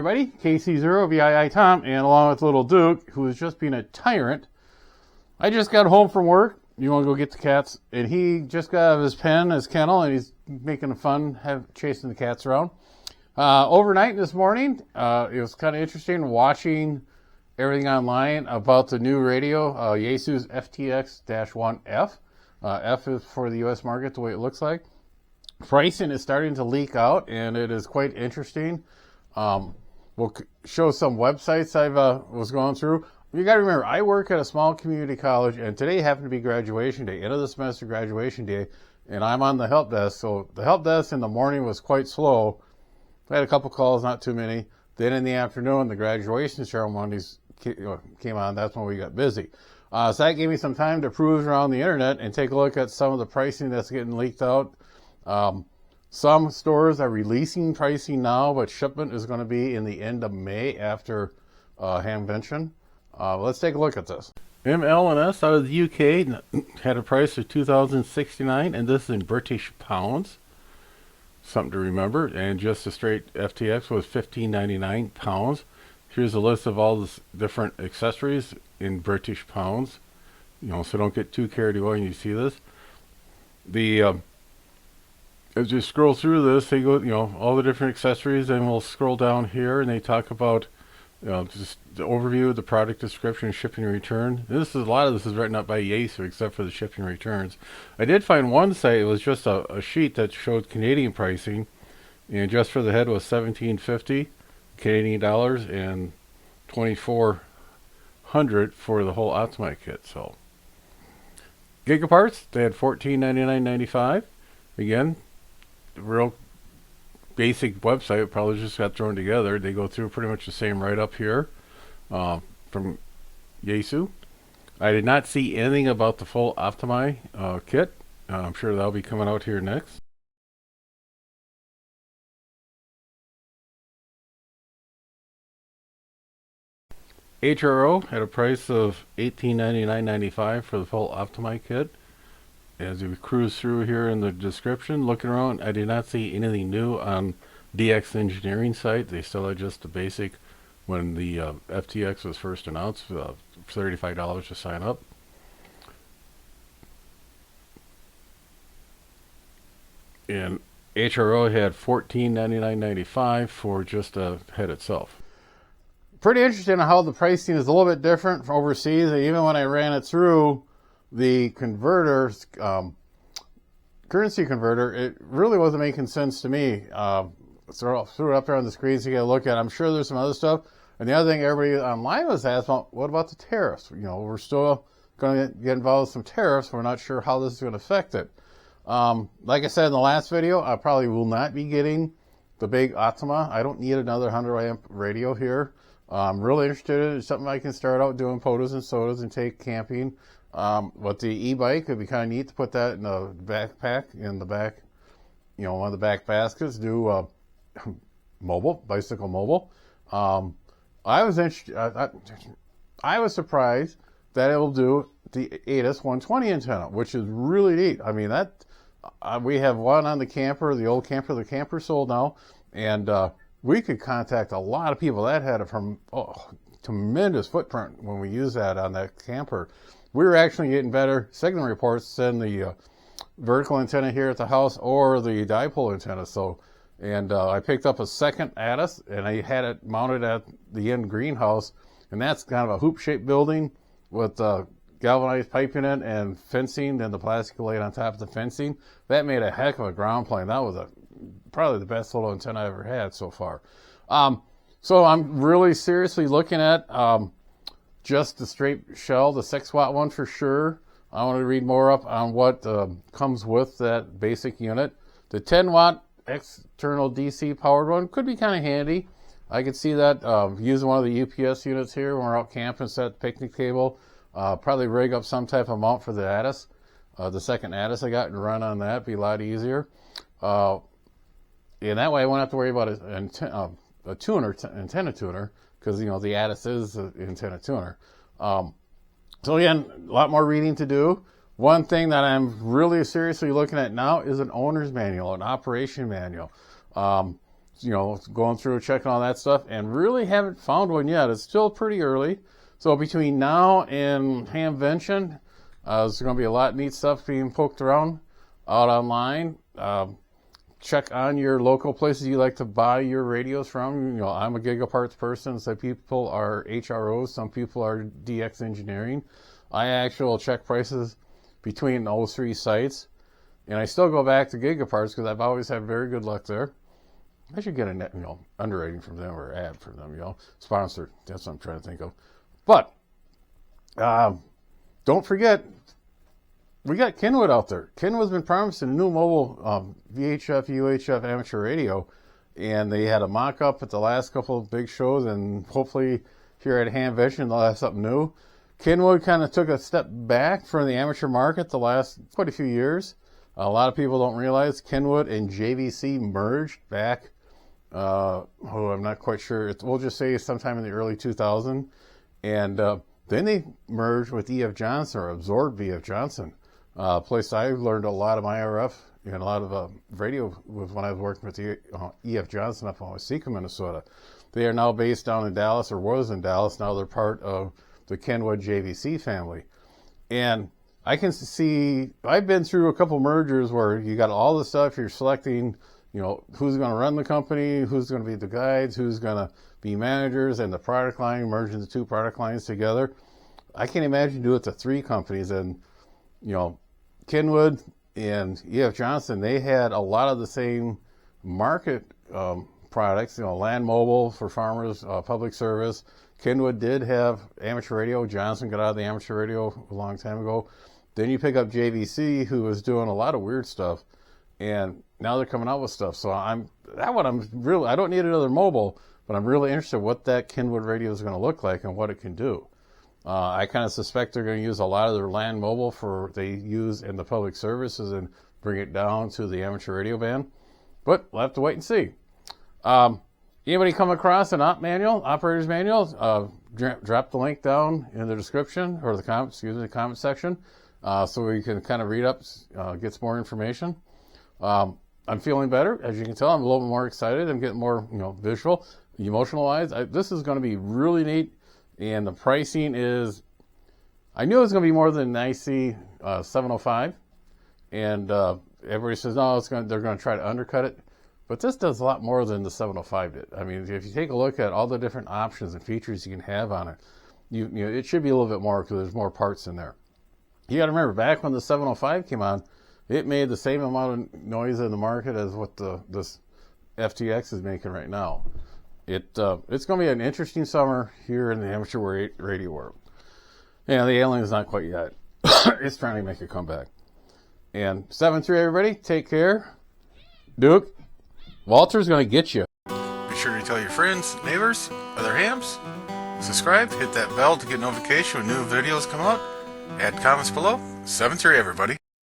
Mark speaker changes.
Speaker 1: everybody, KC0VII Tom, and along with little Duke, who is just being a tyrant. I just got home from work. You want to go get the cats? And he just got out of his pen, his kennel, and he's making fun, chasing the cats around. Overnight this morning, it was kind of interesting watching everything online about the new radio, Yaesu FTX-1F. F is for the U.S. market, the way it looks like. Pricing is starting to leak out, and it is quite interesting. We'll show some websites I was going through. You got to remember, I work at a small community college, and today happened to be graduation day, end of the semester graduation day, and I'm on the help desk. So the help desk in the morning was quite slow. I had a couple calls, not too many. Then in the afternoon, the graduation ceremonies came on. That's when we got busy. So that gave me some time to cruise around the internet and take a look at some of the pricing that's getting leaked out. Some stores are releasing pricing now, but shipment is going to be in the end of May after Hamvention. Let's take a look at this. ML&S out of the UK had a price of $2,069, and this is in British pounds. Something to remember. And just a straight FTX was £15.99. Here's a list of all the different accessories in British pounds. So don't get too carried away when you see this. As you scroll through this, they go, all the different accessories, and we'll scroll down here, and they talk about, just the overview, the product description, shipping and return. A lot of this is written up by Yaesu, except for the shipping and returns. I did find one site, it was just a sheet that showed Canadian pricing, and just for the head was $17.50 Canadian dollars and $2,400 for the whole Optimi kit. So, Gigaparts, they had $14.99.95. Again, real basic website, probably just got thrown together. They go through pretty much the same write-up here from Yaesu. I did not see anything about the full Optimi kit. I'm sure that'll be coming out here next. HRO had a price of $18.99.95 for the full Optimi kit. As we cruise through here in the description, looking around, I did not see anything new on DX Engineering site. They still had just the basic when the FTX was first announced, $35 to sign up. And HRO had $14.99.95 for just a head itself. Pretty interesting how the pricing is a little bit different from overseas. Even when I ran it through the converters, currency converter, it really wasn't making sense to me. Threw it up there on the screen so you get a look at it. I'm sure there's some other stuff. And the other thing everybody online was asking about, what about the tariffs? We're still going to get involved with some tariffs. We're not sure how this is going to affect it. Like I said in the last video, I probably will not be getting the big Optima. I don't need another 100 amp radio here. I'm really interested in it. It's something I can start out doing potos and sodas and take camping. But the e-bike, it'd be kind of neat to put that in a backpack in the back, one of the back baskets, do bicycle mobile. I was interested. I was surprised that it will do the ATIS 120 antenna, which is really neat. I mean, we have one on the camper, the old camper. The camper sold now, and we could contact a lot of people. That had a tremendous footprint when we used that on that camper. We were actually getting better signal reports than the vertical antenna here at the house or the dipole antenna. I picked up a second ATIS, and I had it mounted at the end greenhouse, and that's kind of a hoop-shaped building with galvanized piping in and fencing, and the plastic laid on top of the fencing. That made a heck of a ground plane. That was probably the best little antenna I ever had so far. So I'm really seriously looking at just the straight shell, the 6-watt one for sure. I want to read more up on what comes with that basic unit. The 10-watt external DC powered one could be kind of handy. I could see that using one of the UPS units here when we're out camping, set a picnic table, probably rig up some type of mount for the ATIS. The second ATIS I got and run on that, be a lot easier. And that way I won't have to worry about a antenna tuner, because the ATIS is an antenna tuner. So again, a lot more reading to do. One thing that I'm really seriously looking at now is an owner's manual, an operation manual. going through checking all that stuff, and really haven't found one yet. It's still pretty early. So between now and Hamvention, there's going to be a lot of neat stuff being poked around out online. Check on your local places you like to buy your radios from. I'm a Gigaparts person. Some people are HROs. Some people are DX Engineering. I actually will check prices between those three sites. And I still go back to Gigaparts because I've always had very good luck there. I should get a underwriting from them or ad from them, sponsor. That's what I'm trying to think of. But don't forget, we got Kenwood out there. Kenwood's been promising a new mobile VHF, UHF amateur radio, and they had a mock-up at the last couple of big shows, and hopefully here at Hamvention they'll have something new. Kenwood kind of took a step back from the amateur market the last quite a few years. A lot of people don't realize Kenwood and JVC merged back, I'm not quite sure. We'll just say sometime in the early 2000s. And then they merged with EF Johnson, or absorbed EF Johnson. A place I learned a lot of my RF and a lot of radio was when I was working with EF Johnson up in Waseca, Minnesota. They are now based down in Dallas, or was in Dallas. Now they're part of the Kenwood JVC family. And I can see, I've been through a couple mergers where you got all the stuff, you're selecting, who's going to run the company, who's going to be the guides, who's going to be managers, and the product line, merging the two product lines together. I can't imagine doing it to three companies. And, Kenwood and EF Johnson, they had a lot of the same market products, land mobile for farmers, public service. Kenwood did have amateur radio. Johnson got out of the amateur radio a long time ago. Then you pick up JVC, who was doing a lot of weird stuff, and now they're coming out with stuff. So I don't need another mobile, but I'm really interested in what that Kenwood radio is going to look like and what it can do. I kind of suspect they're going to use a lot of their land mobile they use in the public services and bring it down to the amateur radio band. But we'll have to wait and see. Anybody come across an operator's manual, drop the link down in the description or the comment section, so we can kind of read up, get some more information. I'm feeling better, as you can tell. I'm a little bit more excited. I'm getting more, visual, emotional wise. This is going to be really neat, and the pricing is. I knew it was going to be more than an IC 705, and everybody says no, they're going to try to undercut it. But this does a lot more than the 705 did. I mean, if you take a look at all the different options and features you can have on it, it should be a little bit more because there's more parts in there. You got to remember, back when the 705 came on, it made the same amount of noise in the market as what this FTX is making right now. It's going to be an interesting summer here in the amateur radio world. And the alien is not quite yet. It's trying to make a comeback. And 7-3, everybody, take care. Duke. Walter's going to get you. Be sure to tell your friends, neighbors, other hams. Subscribe, hit that bell to get notification when new videos come out. Add comments below. 7-3, everybody.